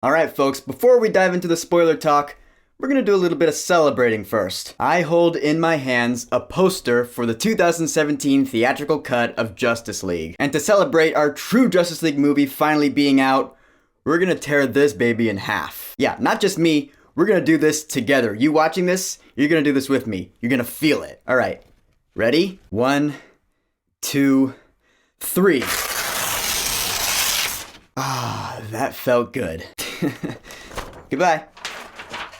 Alright folks, before we dive into the spoiler talk, we're gonna do a little bit of celebrating first. I hold in my hands a poster for the 2017 theatrical cut of Justice League. And to celebrate our true Justice League movie finally being out, we're gonna tear this baby in half. Yeah, not just me, we're gonna do this together. You watching this, you're gonna do this with me. You're gonna feel it. Alright, ready? 1, 2, 3. Ah, that felt good. Goodbye.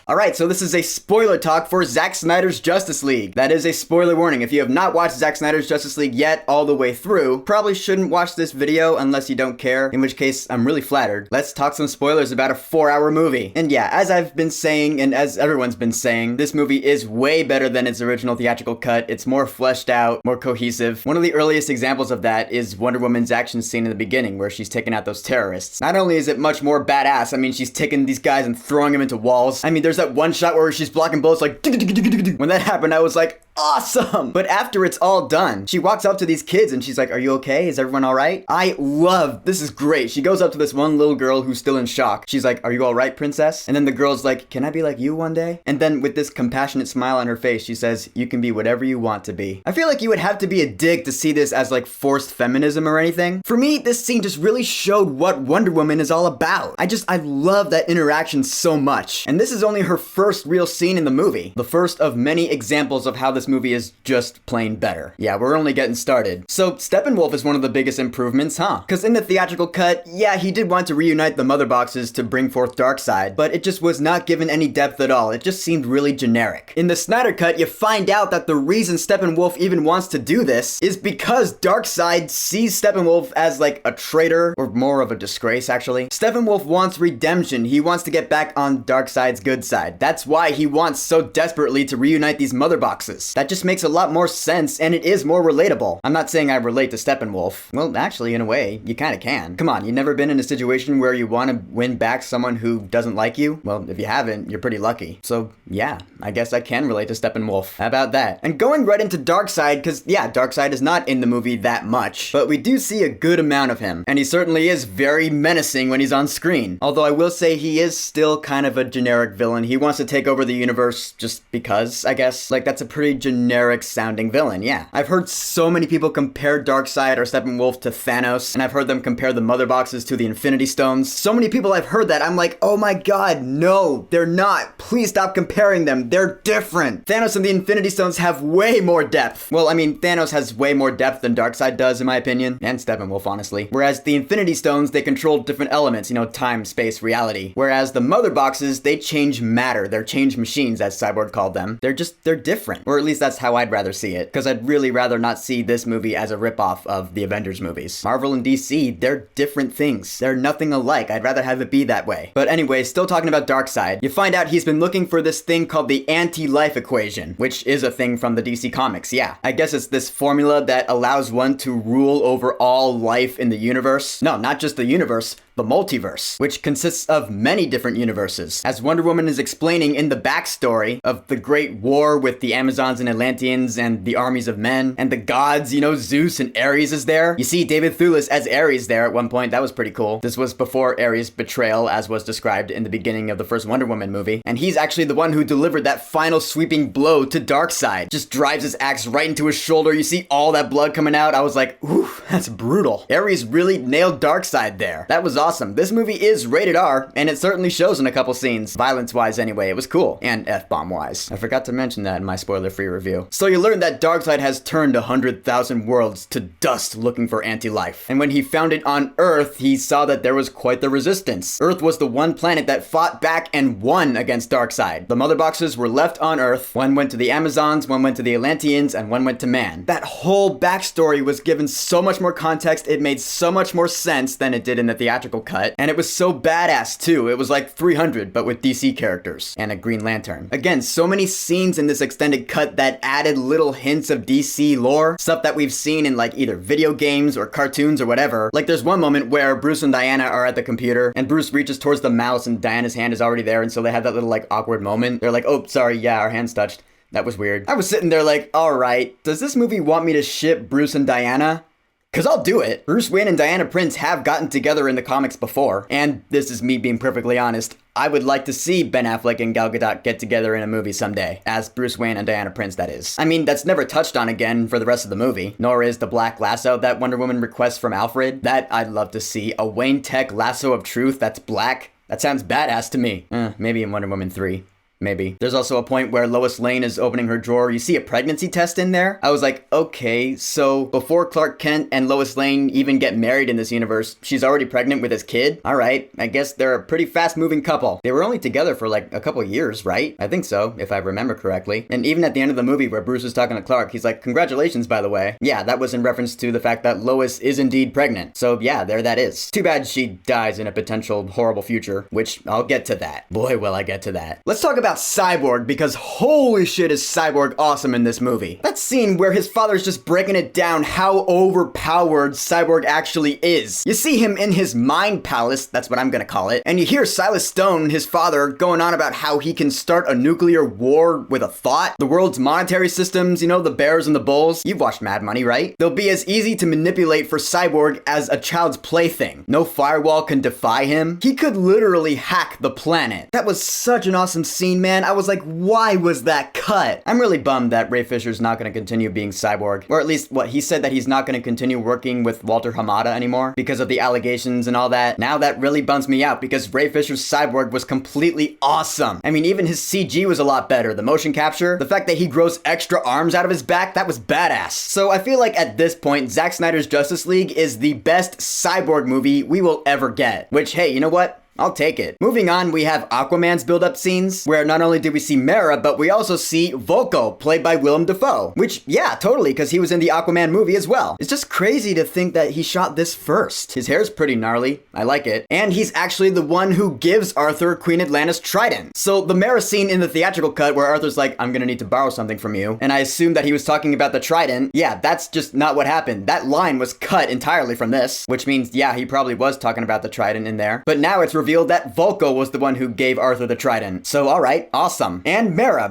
Alright, so this is a spoiler talk for Zack Snyder's Justice League. That is a spoiler warning. If you have not watched Zack Snyder's Justice League yet all the way through, probably shouldn't watch this video unless you don't care, in which case I'm really flattered. Let's talk some spoilers about a 4-hour movie. And yeah, as I've been saying, and as everyone's been saying, this movie is way better than its original theatrical cut. It's more fleshed out, more cohesive. One of the earliest examples of that is Wonder Woman's action scene in the beginning, where she's taking out those terrorists. Not only is it much more badass, I mean, she's taking these guys and throwing them into walls. I mean, there's that one shot where she's blocking bullets like when that happened, I was like, awesome! But after it's all done, she walks up to these kids and she's like, are you okay? Is everyone all right? This is great. She goes up to this one little girl who's still in shock. She's like, are you all right, princess? And then the girl's like, can I be like you one day? And then with this compassionate smile on her face, she says, you can be whatever you want to be. I feel like you would have to be a dick to see this as like forced feminism or anything. For me, this scene just really showed what Wonder Woman is all about. I love that interaction so much. And this is only her first real scene in the movie. The first of many examples of how this movie is just plain better. Yeah, we're only getting started. So Steppenwolf is one of the biggest improvements, huh? Because in the theatrical cut, yeah, he did want to reunite the mother boxes to bring forth Darkseid, but it just was not given any depth at all. It just seemed really generic. In the Snyder cut, you find out that the reason Steppenwolf even wants to do this is because Darkseid sees Steppenwolf as like a traitor, or more of a disgrace actually. Steppenwolf wants redemption. He wants to get back on Darkseid's good side. That's why he wants so desperately to reunite these mother boxes. That just makes a lot more sense, and it is more relatable. I'm not saying I relate to Steppenwolf. Well, actually, in a way, you kinda can. Come on, you never been in a situation where you want to win back someone who doesn't like you? Well, if you haven't, you're pretty lucky. So, yeah, I guess I can relate to Steppenwolf. How about that? And going right into Darkseid, because, yeah, Darkseid is not in the movie that much, but we do see a good amount of him. And he certainly is very menacing when he's on screen. Although I will say he is still kind of a generic villain. He wants to take over the universe just because, I guess. Like, that's a pretty generic sounding villain, yeah. I've heard so many people compare Darkseid or Steppenwolf to Thanos, and I've heard them compare the mother boxes to the Infinity Stones. So many people I've heard that, I'm like, oh my god, no, they're not. Please stop comparing them. They're different. Thanos and the Infinity Stones have way more depth. Well, I mean, Thanos has way more depth than Darkseid does, in my opinion, and Steppenwolf, honestly. Whereas the Infinity Stones, they control different elements, you know, time, space, reality. Whereas the mother boxes, they change matter. They're change machines, as Cyborg called them. They're different. Or at least that's how I'd rather see it, because I'd really rather not see this movie as a ripoff of the Avengers movies. Marvel and DC, they're different things. They're nothing alike. I'd rather have it be that way. But anyway, still talking about Darkseid, you find out he's been looking for this thing called the anti-life equation, which is a thing from the DC comics, yeah. I guess it's this formula that allows one to rule over all life in the universe. No, not just the universe, the multiverse, which consists of many different universes. As Wonder Woman is explaining in the backstory of the Great War with the Amazons and Atlanteans and the armies of men, and the gods, you know, Zeus and Ares is there. You see David Thewlis as Ares there at one point. That was pretty cool. This was before Ares' betrayal, as was described in the beginning of the first Wonder Woman movie. And he's actually the one who delivered that final sweeping blow to Darkseid. Just drives his axe right into his shoulder. You see all that blood coming out. I was like, ooh, that's brutal. Ares really nailed Darkseid there. That was awesome. This movie is rated R, and it certainly shows in a couple scenes. Violence-wise anyway, it was cool. And F-bomb-wise. I forgot to mention that in my spoiler-free review. So you learn that Darkseid has turned 100,000 worlds to dust looking for anti-life. And when he found it on Earth, he saw that there was quite the resistance. Earth was the one planet that fought back and won against Darkseid. The mother boxes were left on Earth. One went to the Amazons, one went to the Atlanteans, and one went to man. That whole backstory was given so much more context, it made so much more sense than it did in the theatrical cut. And it was so badass too. It was like 300, but with DC characters and a Green Lantern. Again, so many scenes in this extended cut that added little hints of DC lore, stuff that we've seen in like either video games or cartoons or whatever. Like there's one moment where Bruce and Diana are at the computer and Bruce reaches towards the mouse and Diana's hand is already there, and so they have that little like awkward moment. They're like, oh, sorry, yeah, our hands touched. That was weird. I was sitting there like, alright, does this movie want me to ship Bruce and Diana? Because I'll do it. Bruce Wayne and Diana Prince have gotten together in the comics before, and this is me being perfectly honest, I would like to see Ben Affleck and Gal Gadot get together in a movie someday, as Bruce Wayne and Diana Prince, that is. I mean, that's never touched on again for the rest of the movie, nor is the black lasso that Wonder Woman requests from Alfred. That I'd love to see. A Wayne Tech lasso of truth that's black. That sounds badass to me. Maybe in Wonder Woman 3. Maybe. There's also a point where Lois Lane is opening her drawer. You see a pregnancy test in there? I was like, okay, so before Clark Kent and Lois Lane even get married in this universe, she's already pregnant with his kid? All right, I guess they're a pretty fast-moving couple. They were only together for like a couple years, right? I think so, if I remember correctly. And even at the end of the movie where Bruce was talking to Clark, he's like, congratulations, by the way. Yeah, that was in reference to the fact that Lois is indeed pregnant. So yeah, there that is. Too bad she dies in a potential horrible future, which I'll get to that. Boy, will I get to that. Let's talk about Cyborg, because holy shit is Cyborg awesome in this movie. That scene where his father's just breaking it down how overpowered Cyborg actually is. You see him in his mind palace, that's what I'm gonna call it, and you hear Silas Stone, his father, going on about how he can start a nuclear war with a thought. The world's monetary systems, you know, the bears and the bulls. You've watched Mad Money, right? They'll be as easy to manipulate for Cyborg as a child's plaything. No firewall can defy him. He could literally hack the planet. That was such an awesome scene, man. I was like, why was that cut? I'm really bummed that Ray Fisher's not going to continue being Cyborg. Or at least, he said that he's not going to continue working with Walter Hamada anymore because of the allegations and all that. Now that really bums me out because Ray Fisher's Cyborg was completely awesome. I mean, even his CG was a lot better. The motion capture, the fact that he grows extra arms out of his back, that was badass. So I feel like at this point, Zack Snyder's Justice League is the best Cyborg movie we will ever get. Which, hey, you know what? I'll take it. Moving on, we have Aquaman's build-up scenes, where not only do we see Mera, but we also see Volko, played by Willem Dafoe. Which, yeah, totally, because he was in the Aquaman movie as well. It's just crazy to think that he shot this first. His hair's pretty gnarly. I like it. And he's actually the one who gives Arthur Queen Atlantis' trident. So the Mera scene in the theatrical cut where Arthur's like, I'm gonna need to borrow something from you, and I assume that he was talking about the trident. Yeah, that's just not what happened. That line was cut entirely from this, which means, yeah, he probably was talking about the trident in there. But now it's revealed that Volko was the one who gave Arthur the trident. So alright, awesome. And Mera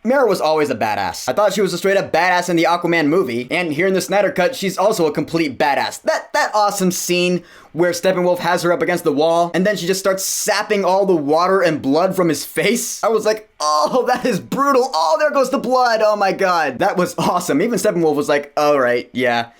was always a badass. I thought she was a straight up badass in the Aquaman movie, and here in the Snyder Cut, she's also a complete badass. That awesome scene where Steppenwolf has her up against the wall, and then she just starts sapping all the water and blood from his face. I was like, oh, that is brutal. Oh, there goes the blood. Oh my god. That was awesome. Even Steppenwolf was like, alright, yeah.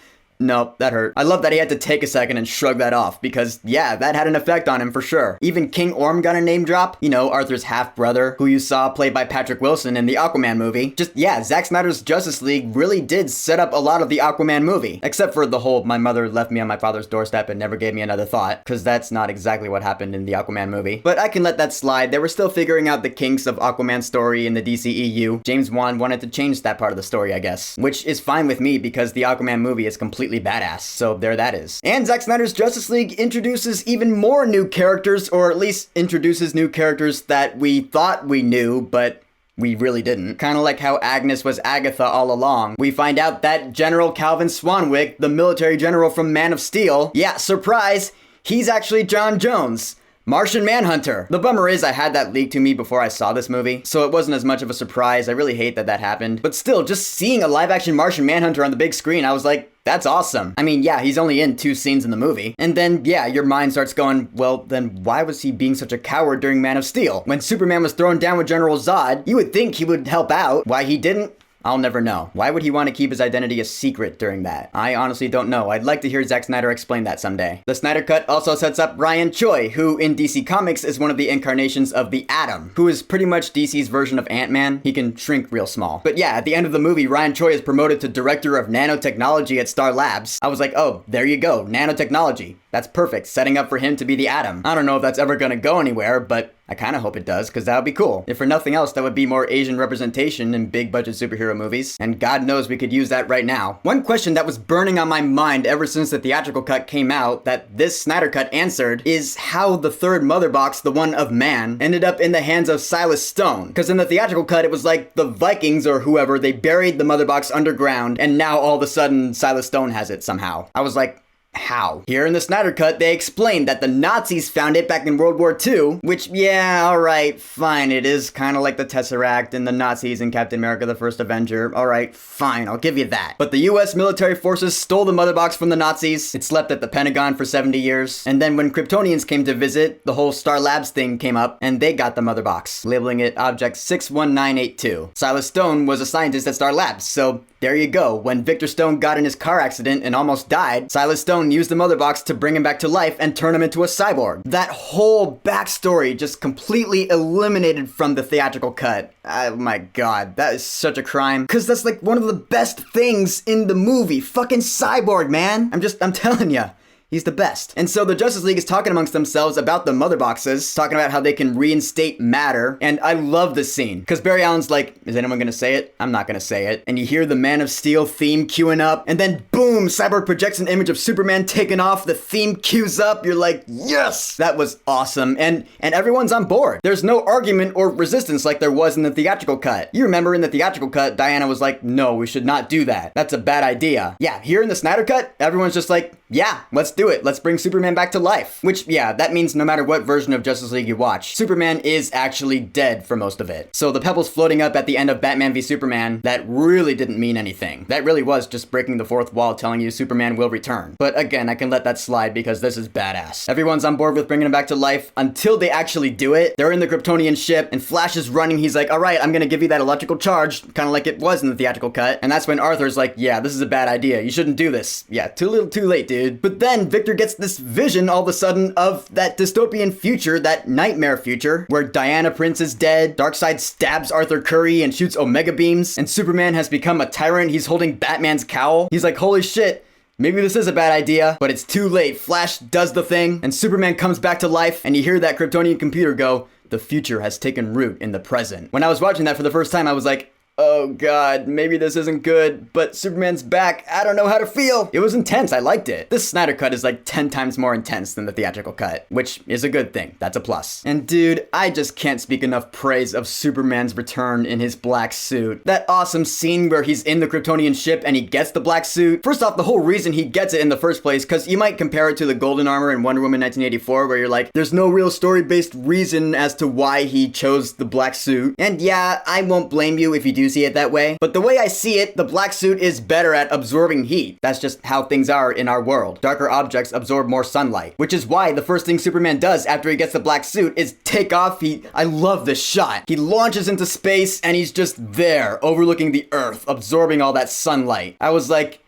No, that hurt. I love that he had to take a second and shrug that off because, yeah, that had an effect on him for sure. Even King Orm got a name drop. You know, Arthur's half-brother, who you saw played by Patrick Wilson in the Aquaman movie. Just, yeah, Zack Snyder's Justice League really did set up a lot of the Aquaman movie. Except for the whole, my mother left me on my father's doorstep and never gave me another thought, because that's not exactly what happened in the Aquaman movie. But I can let that slide. They were still figuring out the kinks of Aquaman's story in the DCEU. James Wan wanted to change that part of the story, I guess. Which is fine with me because the Aquaman movie is completely badass. So there that is. And Zack Snyder's Justice League introduces even more new characters, or at least introduces new characters that we thought we knew, but we really didn't. Kind of like how Agnes was Agatha all along. We find out that General Calvin Swanwick, the military general from Man of Steel, yeah, surprise, he's actually John Jones. Martian Manhunter. The bummer is I had that leaked to me before I saw this movie, so it wasn't as much of a surprise. I really hate that that happened. But still, just seeing a live-action Martian Manhunter on the big screen, I was like, that's awesome. I mean, yeah, he's only in 2 scenes in the movie. And then, yeah, your mind starts going, well, then why was he being such a coward during Man of Steel? When Superman was thrown down with General Zod, you would think he would help out. Why he didn't? I'll never know. Why would he want to keep his identity a secret during that? I honestly don't know. I'd like to hear Zack Snyder explain that someday. The Snyder Cut also sets up Ryan Choi, who in DC Comics is one of the incarnations of the Atom, who is pretty much DC's version of Ant-Man. He can shrink real small. But yeah, at the end of the movie, Ryan Choi is promoted to Director of Nanotechnology at Star Labs. I was like, oh, there you go, nanotechnology. That's perfect, setting up for him to be the Atom. I don't know if that's ever gonna go anywhere, but I kinda hope it does, because that would be cool. If for nothing else, that would be more Asian representation in big budget superhero movies, and God knows we could use that right now. One question that was burning on my mind ever since the theatrical cut came out that this Snyder Cut answered is how the third mother box, the one of Man, ended up in the hands of Silas Stone. Because in the theatrical cut, it was like the Vikings or whoever, they buried the mother box underground, and now all of a sudden Silas Stone has it somehow. I was like, how? Here in the Snyder Cut, they explained that the Nazis found it back in World War II, which, yeah, alright, fine, it is kind of like the Tesseract and the Nazis and Captain America the First Avenger. Alright, fine, I'll give you that. But the US military forces stole the mother box from the Nazis. It slept at the Pentagon for 70 years. And then when Kryptonians came to visit, the whole Star Labs thing came up, and they got the mother box, labeling it Object 61982. Silas Stone was a scientist at Star Labs, so there you go. When Victor Stone got in his car accident and almost died, Silas Stone used the mother box to bring him back to life and turn him into a cyborg. That whole backstory just completely eliminated from the theatrical cut. Oh my god, that is such a crime. Cause that's like one of the best things in the movie. Fucking Cyborg, man. I'm telling ya. He's the best. And so the Justice League is talking amongst themselves about the mother boxes, talking about how they can reinstate matter. And I love this scene, because Barry Allen's like, is anyone gonna say it? I'm not gonna say it. And you hear the Man of Steel theme queuing up, and then boom, Cyborg projects an image of Superman taking off, the theme cues up, you're like, yes! That was awesome, and everyone's on board. There's no argument or resistance like there was in the theatrical cut. You remember in the theatrical cut, Diana was like, no, we should not do that. That's a bad idea. Yeah, here in the Snyder Cut, everyone's just like, yeah, let's do it. Let's bring Superman back to life. Which, yeah, that means no matter what version of Justice League you watch, Superman is actually dead for most of it. So the pebbles floating up at the end of Batman v Superman, that really didn't mean anything. That really was just breaking the fourth wall telling you Superman will return. But again, I can let that slide because this is badass. Everyone's on board with bringing him back to life until they actually do it. They're in the Kryptonian ship and Flash is running. He's like, all right, I'm gonna give you that electrical charge, kind of like it was in the theatrical cut. And that's when Arthur's like, yeah, this is a bad idea. You shouldn't do this. Yeah, too little too late, dude. But then Victor gets this vision all of a sudden of that dystopian future, that nightmare future, where Diana Prince is dead, Darkseid stabs Arthur Curry and shoots Omega beams, and Superman has become a tyrant. He's holding Batman's cowl. He's like, holy shit, maybe this is a bad idea, but it's too late. Flash does the thing, and Superman comes back to life, and you hear that Kryptonian computer go, the future has taken root in the present. When I was watching that for the first time, I was like, oh god, maybe this isn't good, but Superman's back. I don't know how to feel. It was intense. I liked it. This Snyder Cut is like 10 times more intense than the theatrical cut, which is a good thing. That's a plus. And dude, I just can't speak enough praise of Superman's return in his black suit. That awesome scene where he's in the Kryptonian ship and he gets the black suit. First off, the whole reason he gets it in the first place, because you might compare it to the golden armor in Wonder Woman 1984, where you're like, there's no real story-based reason as to why he chose the black suit. And yeah, I won't blame you if you do see it that way, but the way I see it, the black suit is better at absorbing heat. That's just how things are in our world. Darker objects absorb more sunlight, which is why the first thing Superman does after he gets the black suit is take off. I love this shot. He launches into space and he's just there, overlooking the Earth, absorbing all that sunlight. I was like,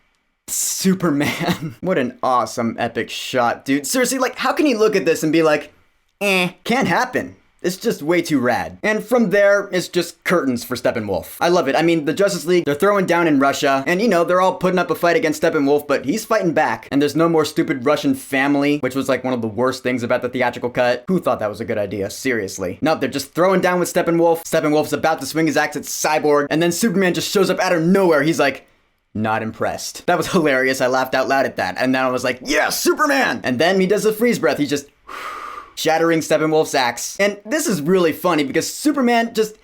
Superman. What an awesome, epic shot, dude. Seriously, like, how can you look at this and be like, can't happen? It's just way too rad. And from there, it's just curtains for Steppenwolf. I love it. I mean, the Justice League, they're throwing down in Russia, and you know, they're all putting up a fight against Steppenwolf, but he's fighting back. And there's no more stupid Russian family, which was like one of the worst things about the theatrical cut. Who thought that was a good idea? Seriously. No, they're just throwing down with Steppenwolf. Steppenwolf's about to swing his axe at Cyborg, and then Superman just shows up out of nowhere. He's like, not impressed. That was hilarious. I laughed out loud at that. And then I was like, yeah, Superman! And then he does a freeze breath. He just shattering Steppenwolf's axe. And this is really funny because Superman just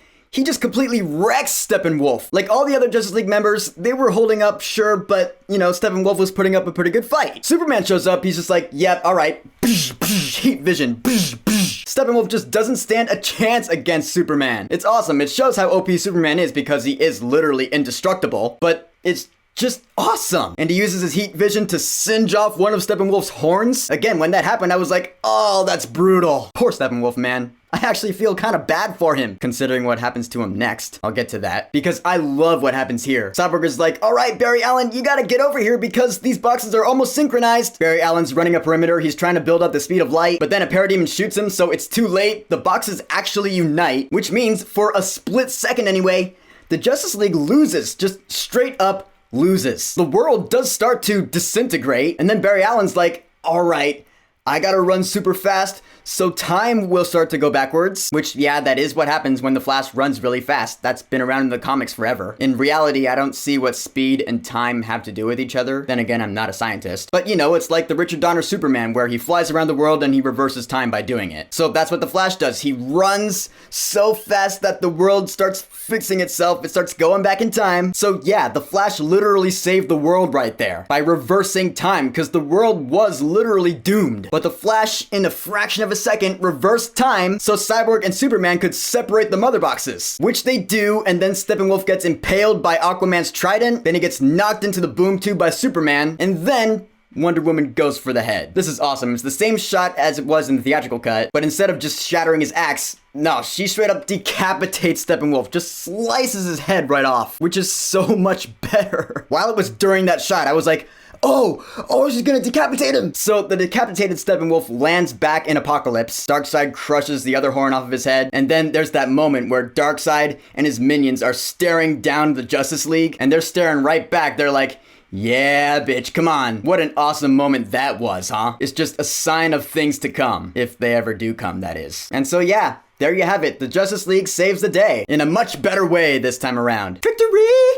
completely wrecks Steppenwolf. Like all the other Justice League members, they were holding up, sure, but, you know, Steppenwolf was putting up a pretty good fight. Superman shows up, he's just like, yep, alright, heat vision, Steppenwolf just doesn't stand a chance against Superman. It's awesome. It shows how OP Superman is because he is literally indestructible, but it's just awesome. And he uses his heat vision to singe off one of Steppenwolf's horns. Again, when that happened, I was like, oh, that's brutal. Poor Steppenwolf, man. I actually feel kind of bad for him, considering what happens to him next. I'll get to that, because I love what happens here. Cyborg is like, all right, Barry Allen, you gotta get over here because these boxes are almost synchronized. Barry Allen's running a perimeter. He's trying to build up the speed of light, but then a parademon shoots him, so it's too late. The boxes actually unite, which means, for a split second anyway, the Justice League loses, just straight up loses. The world does start to disintegrate, and then Barry Allen's like, all right, I gotta run super fast, so time will start to go backwards. Which, yeah, that is what happens when the Flash runs really fast. That's been around in the comics forever. In reality, I don't see what speed and time have to do with each other. Then again, I'm not a scientist. But you know, it's like the Richard Donner Superman, where he flies around the world and he reverses time by doing it. So that's what the Flash does. He runs so fast that the world starts fixing itself. It starts going back in time. So yeah, the Flash literally saved the world right there by reversing time, because the world was literally doomed. But the Flash, in a fraction of a second, reversed time so Cyborg and Superman could separate the mother boxes. Which they do, and then Steppenwolf gets impaled by Aquaman's trident, then he gets knocked into the boom tube by Superman, and then Wonder Woman goes for the head. This is awesome. It's the same shot as it was in the theatrical cut, but instead of just shattering his axe, no, she straight up decapitates Steppenwolf, just slices his head right off, which is so much better. While it was during that shot, I was like, oh, she's gonna decapitate him! So the decapitated Steppenwolf lands back in Apocalypse. Darkseid crushes the other horn off of his head, and then there's that moment where Darkseid and his minions are staring down the Justice League, and they're staring right back. They're like, yeah, bitch, come on. What an awesome moment that was, huh? It's just a sign of things to come. If they ever do come, that is. And so yeah, there you have it. The Justice League saves the day in a much better way this time around. Victory!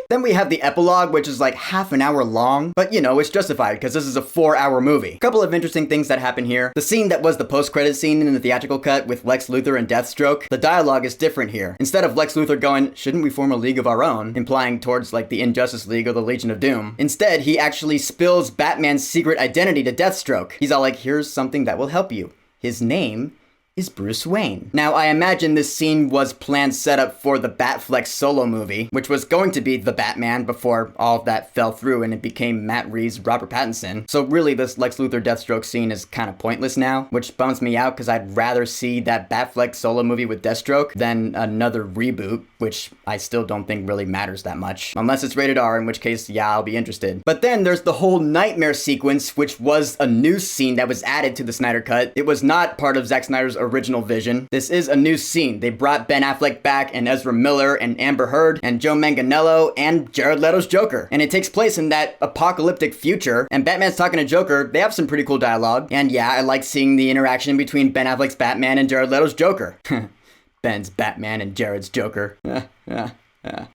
Then we have the epilogue, which is like half an hour long, but you know, it's justified because this is a 4-hour movie. A couple of interesting things that happen here. The scene that was the post-credit scene in the theatrical cut with Lex Luthor and Deathstroke, the dialogue is different here. Instead of Lex Luthor going, shouldn't we form a league of our own, implying towards like the Injustice League or the Legion of Doom, instead he actually spills Batman's secret identity to Deathstroke. He's all like, here's something that will help you. His name is Bruce Wayne. Now, I imagine this scene was planned set up for the Batfleck solo movie, which was going to be The Batman before all of that fell through and it became Matt Reeves' Robert Pattinson. So really, this Lex Luthor Deathstroke scene is kind of pointless now, which bums me out because I'd rather see that Batfleck solo movie with Deathstroke than another reboot, which I still don't think really matters that much. Unless it's rated R, in which case, yeah, I'll be interested. But then there's the whole nightmare sequence, which was a new scene that was added to the Snyder Cut. It was not part of Zack Snyder's original vision. This is a new scene. They brought Ben Affleck back and Ezra Miller and Amber Heard and Joe Manganiello and Jared Leto's Joker. And it takes place in that apocalyptic future. And Batman's talking to Joker. They have some pretty cool dialogue. And yeah, I like seeing the interaction between Ben Affleck's Batman and Jared Leto's Joker. Ben's Batman and Jared's Joker.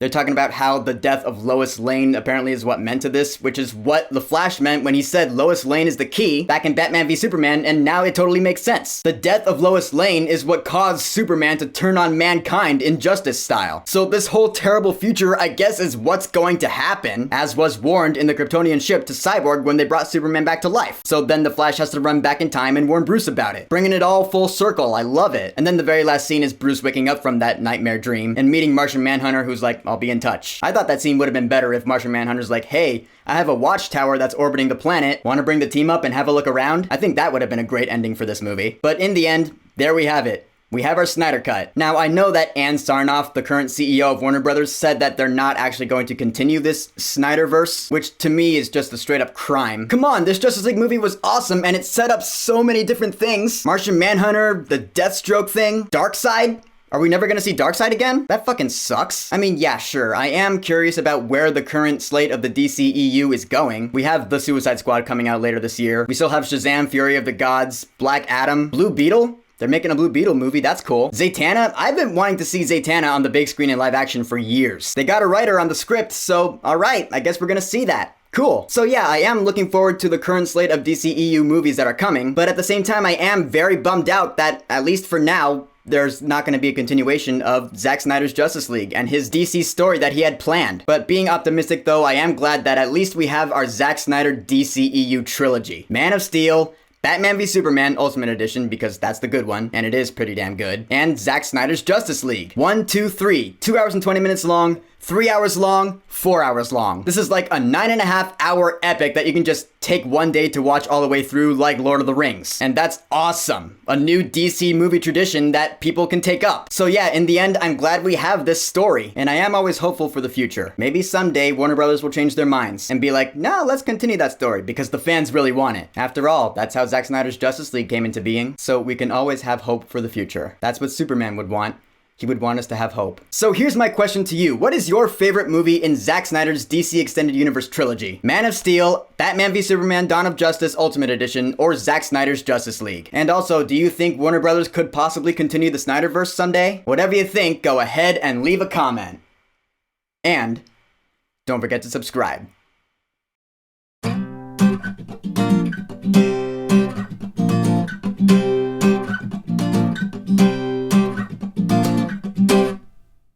They're talking about how the death of Lois Lane apparently is what meant to this, which is what the Flash meant when he said Lois Lane is the key back in Batman v Superman, and now it totally makes sense. The death of Lois Lane is what caused Superman to turn on mankind Injustice style. So this whole terrible future, I guess, is what's going to happen, as was warned in the Kryptonian ship to Cyborg when they brought Superman back to life. So then the Flash has to run back in time and warn Bruce about it, bringing it all full circle. I love it. And then the very last scene is Bruce waking up from that nightmare dream and meeting Martian Manhunter, who's like, I'll be in touch. I thought that scene would have been better if Martian Manhunter's like, hey, I have a watchtower that's orbiting the planet. Want to bring the team up and have a look around? I think that would have been a great ending for this movie. But in the end, there we have it. We have our Snyder Cut. Now, I know that Ann Sarnoff, the current CEO of Warner Brothers, said that they're not actually going to continue this Snyderverse, which to me is just a straight up crime. Come on, this Justice League movie was awesome and it set up so many different things. Martian Manhunter, the Deathstroke thing, Darkseid. Are we never gonna see Darkseid again? That fucking sucks. I mean, yeah, sure. I am curious about where the current slate of the DCEU is going. We have the Suicide Squad coming out later this year. We still have Shazam, Fury of the Gods, Black Adam, Blue Beetle. They're making a Blue Beetle movie, that's cool. Zatanna, I've been wanting to see Zatanna on the big screen in live action for years. They got a writer on the script, so alright, I guess we're gonna see that. Cool. So yeah, I am looking forward to the current slate of DCEU movies that are coming, but at the same time, I am very bummed out that, at least for now, there's not going to be a continuation of Zack Snyder's Justice League and his DC story that he had planned. But being optimistic though, I am glad that at least we have our Zack Snyder DCEU trilogy. Man of Steel, Batman v Superman Ultimate Edition, because that's the good one, and it is pretty damn good, and Zack Snyder's Justice League. 1, 2, 3. 2 hours and 20 minutes long, 3 hours long, 4 hours long. This is like a 9.5-hour epic that you can just take one day to watch all the way through, like Lord of the Rings. And that's awesome. A new DC movie tradition that people can take up. So yeah, in the end, I'm glad we have this story, and I am always hopeful for the future. Maybe someday Warner Brothers will change their minds and be like, no, let's continue that story because the fans really want it. After all, that's how Zack Snyder's Justice League came into being, so we can always have hope for the future. That's what Superman would want. He would want us to have hope. So here's my question to you. What is your favorite movie in Zack Snyder's DC Extended Universe trilogy? Man of Steel, Batman v Superman Dawn of Justice Ultimate Edition, or Zack Snyder's Justice League? And also, do you think Warner Brothers could possibly continue the Snyderverse someday? Whatever you think, go ahead and leave a comment. And don't forget to subscribe.